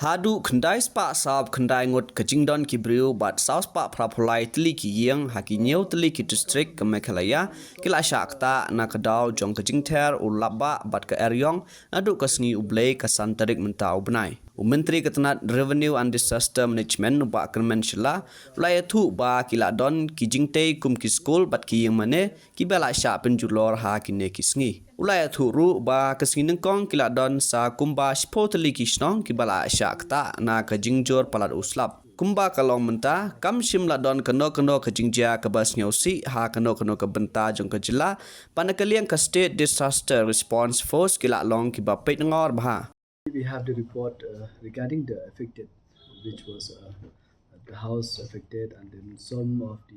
Haduh kendai spa sab kendai ngot kejingdon kibriu bat saus pa prapulai Tylli ki Ïing haki nyeu Tylli ki district ke Meghalaya kila syakta na kedau jong kejingter ulaba bat ke Erïong adu kesngi ublei kesan terik mentau benai. Myntri ke Tnat Revenue and Disaster Management ba kemen Shah ulai tu ba kila don ki jingtei kum ki school bat ki Ïing mane ki bela Shah Pynjulor ha ki ne ki sngi. Ulai tu ru ba kesngi nengkong kila don sa kumba spo Tylli ki snong ki bela Shah kta na ke jingjor palat uslap. Kumba kalong mentah kam sim la don keno ke jingja ke bas nyausi ha keno ke benta jong ke jela panakaliang ke State Disaster Response Force kila long ki ba pet ngor bah. We have the report regarding the affected, which was the house affected, and then some of the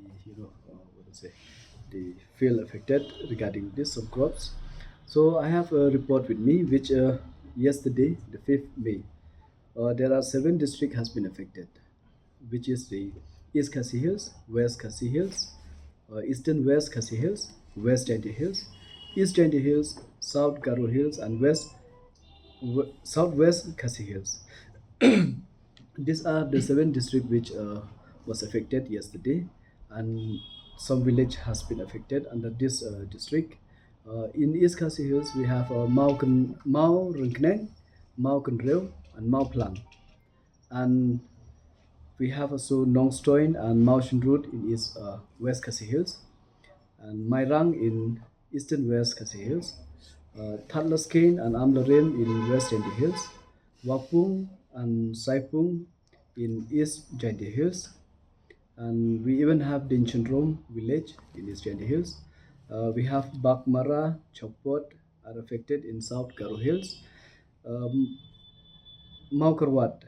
the field affected regarding this some crops. So I have a report with me, which yesterday, the 5th May, there are 7 districts has been affected, which is the East Khasi Hills, West Khasi Hills, Eastern West Khasi Hills, West Dainty Hills, East Dainty Hills, South Garo Hills, and Southwest Khasi Hills. These are the 7 districts which was affected yesterday, and some village has been affected under this district. In East Khasi Hills, we have Mau Rengkneng, Mau Kendreu, and Mau Plang, and we have also Nongstoin and Mau Shinrut in East West Khasi Hills, and Mairang in Eastern West Khasi Hills, Thatlaskane and Amlarin in West Jainti Hills, Wapung and Saipung in East Jainti Hills, and we even have Dinchenrom village in East Jainti Hills. We have Bakmara, Chokpot are affected in South Garo Hills, Maukarwat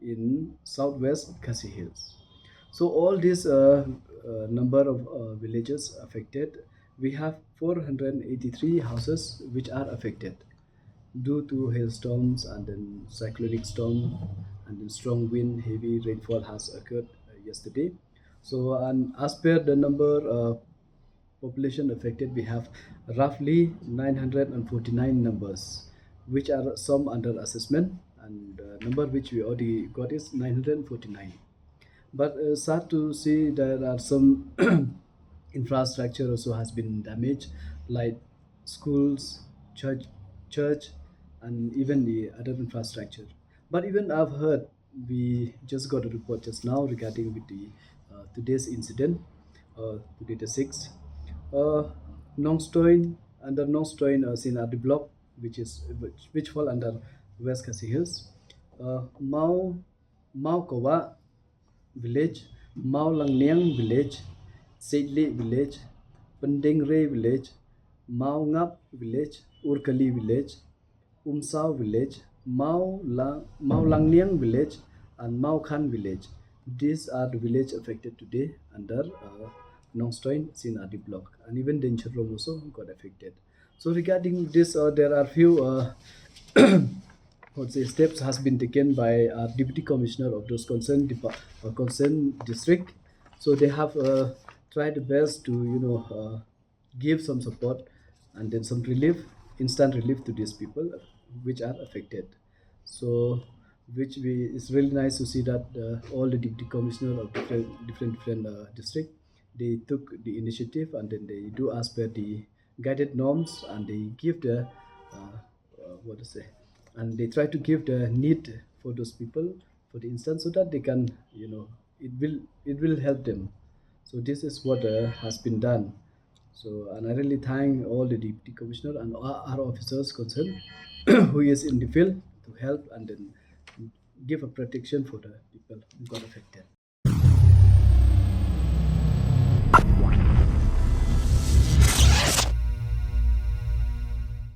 in Southwest Khasi Hills. So all these number of villages affected, we have 483 houses which are affected due to hailstorms and then cyclonic storm and then strong wind, heavy rainfall has occurred yesterday. So and as per the number population affected, we have roughly 949 numbers, which are some under assessment, and the number which we already got is 949. But sad to see there are some infrastructure also has been damaged, like schools, church, and even the other infrastructure. But even I've heard, we just got a report just now regarding with the today's incident, today the 6th. Nongstoin, under Nongstoin, Sinadi block, which fall under West Khasi Hills. Mau Kowa village, Mau Langniang village, Seidli village, Pendengre village, Mau Ngap village, Urkali village, Umsao village, Mau Langniang village, and Mau Khan village. These are the village affected today under Nongstoin Sinadi block, and even Dencherom also got affected. So regarding this, there are few what say steps has been taken by our deputy commissioner of those concerned district. So they have tried the best to give some support and then some relief, instant relief to these people which are affected. So which we it's really nice to see that all the deputy commissioner of different district, they took the initiative and then they do as per the guided norms, and they give the what to say, and they try to give the need for those people for the instance, so that they can it will help them. So this is what has been done. So and I really thank all the deputy commissioner and our officers concerned who is in the field to help and then give a protection for the people who got affected.